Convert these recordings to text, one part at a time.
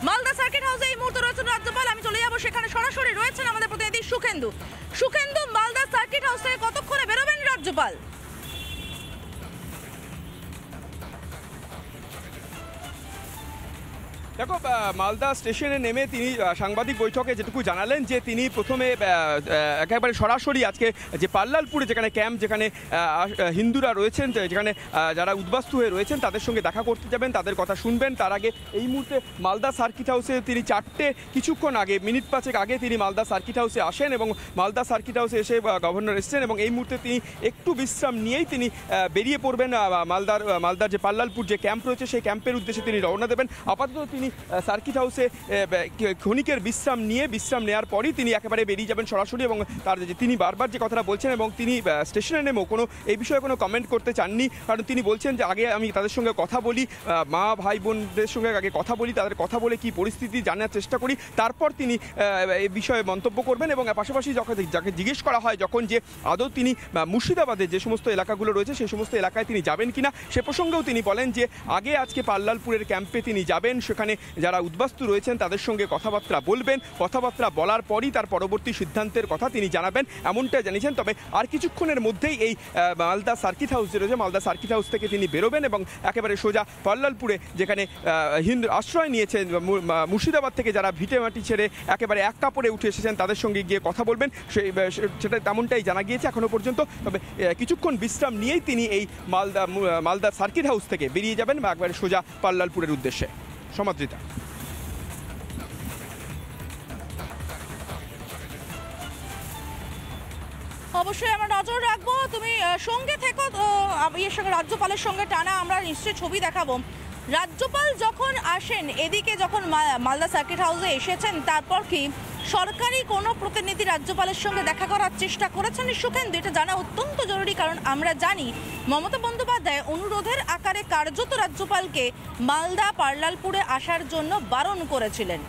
Malda circuit হাউসে এই মুহূর্তে রয়েছেন রাজ্যপাল। আমি চলে যাবো সেখানে, সরাসরি রয়েছেন আমাদের প্রতিনিধি সুখেন্দু। সুখেন্দু, মালদা সার্কিট হাউস থেকে কতক্ষণে বেরোবেন রাজ্যপাল? দেখো, মালদা স্টেশনে নেমে তিনি সাংবাদিক বৈঠকে যেটুকু জানালেন যে তিনি প্রথমে একেবারে সরাসরি আজকে যে পাল্লালপুরে যেখানে ক্যাম্প, যেখানে হিন্দুরা রয়েছেন, যেখানে যারা উদ্বাস্তু হয়ে রয়েছেন তাদের সঙ্গে দেখা করতে যাবেন, তাদের কথা শুনবেন। তার আগে এই মুহূর্তে মালদা সার্কিট হাউসে তিনি কিছুক্ষণ আগে, মিনিট পাঁচেক আগে তিনি মালদা সার্কিট হাউসে আসেন এবং মালদা সার্কিট হাউসে এসে গভর্নর এসছেন এবং এই মুহূর্তে তিনি একটু বিশ্রাম নিয়েই তিনি বেরিয়ে পড়বেন। মালদার যে পাল্লালপুর যে ক্যাম্প রয়েছে সেই ক্যাম্পের উদ্দেশ্যে তিনি রওনা দেবেন। আপাতত তিনি সার্কিট হাউসে ক্ষণিকের বিশ্রাম নেওয়ার পরই তিনি একেবারে বেরিয়ে যাবেন সরাসরি। এবং তার যে তিনি বারবার যে কথাটা বলছেন এবং তিনি স্টেশনে নেমেও এই বিষয়ে কোনো কমেন্ট করতে চাননি, কারণ তিনি বলছেন যে আগে আমি তাদের সঙ্গে কথা বলি, মা ভাই বোনদের সঙ্গে আগে কথা বলি, তাদের কথা বলে কি পরিস্থিতি জানার চেষ্টা করি, তারপর তিনি এই বিষয়ে মন্তব্য করবেন। এবং পাশাপাশি যাকে জিজ্ঞেস করা হয় যখন যে আদৌ তিনি মুর্শিদাবাদের যে সমস্ত এলাকাগুলো রয়েছে সেই সমস্ত এলাকায় তিনি যাবেন কিনা, সে প্রসঙ্গেও তিনি বলেন যে আগে আজকে পাল্লালপুরের ক্যাম্পে তিনি যাবেন, সেখানে যারা উদ্বাস্তু রয়েছেন তাদের সঙ্গে কথাবার্তা বলবেন, কথাবার্তা বলার পরই তার পরবর্তী সিদ্ধান্তের কথা তিনি জানাবেন, এমনটা জানিয়েছেন। তবে আর কিছুক্ষণের মধ্যেই এই মালদা সার্কিট হাউস যে রয়েছে, মালদা সার্কিট হাউস থেকে তিনি বেরোবেন এবং একেবারে সোজা পাল্লালপুরে, যেখানে হিন্দু আশ্রয় নিয়েছেন মুর্শিদাবাদ থেকে যারা ভিটে মাটি ছেড়ে একেবারে এক কাপড়ে উঠে এসেছেন তাদের সঙ্গে গিয়ে কথা বলবেন, সেটা তেমনটাই জানা গিয়েছে এখনো পর্যন্ত। তবে কিছুক্ষণ বিশ্রাম নিয়েই তিনি এই মালদা সার্কিট হাউস থেকে বেরিয়ে যাবেন বা একবারে সোজা পাল্লালপুরের উদ্দেশ্যে। সমাদৃতা। অবশ্যই আমরা নজর রাখবো, তুমি সঙ্গে থেকো। এর সঙ্গে রাজ্যপালের সঙ্গে টানা আমরা নিশ্চয়ই ছবি দেখাবো। রাজ্যপাল যখন আসেন এদিকে, যখন মালদা সার্কিট হাউসে এসেছেন, তারপর কি সরকারি কোনো প্রতিনিধি রাজ্যপালের সঙ্গে দেখা করার চেষ্টা করেছেন সুখেন্দু? এটা জানা অত্যন্ত জরুরি, কারণ আমরা জানি মমতা বন্দ্যোপাধ্যায় অনুরোধের আকারে কার্যত রাজ্যপালকে মালদা পাল্লালপুরে আসার জন্য বারণ করেছিলেন।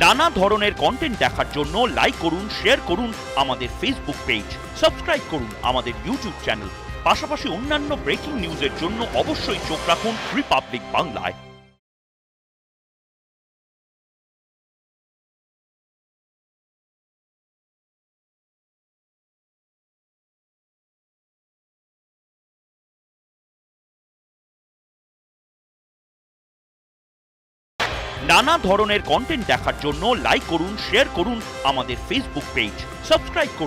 নানা ধরনের কন্টেন্ট দেখার জন্য লাইক করুন, শেয়ার করুন আমাদের ফেসবুক পেজ, সাবস্ক্রাইব করুন আমাদের ইউটিউব চ্যানেল। পাশাপাশি অন্যান্য ব্রেকিং নিউজের জন্য অবশ্যই চোখ রাখুন রিপাবলিক বাংলায়। নানা ধরনের কন্টেন্ট দেখার জন্য লাইক করুন, শেয়ার করুন আমাদের ফেসবুক পেজ, সাবস্ক্রাইব করুন।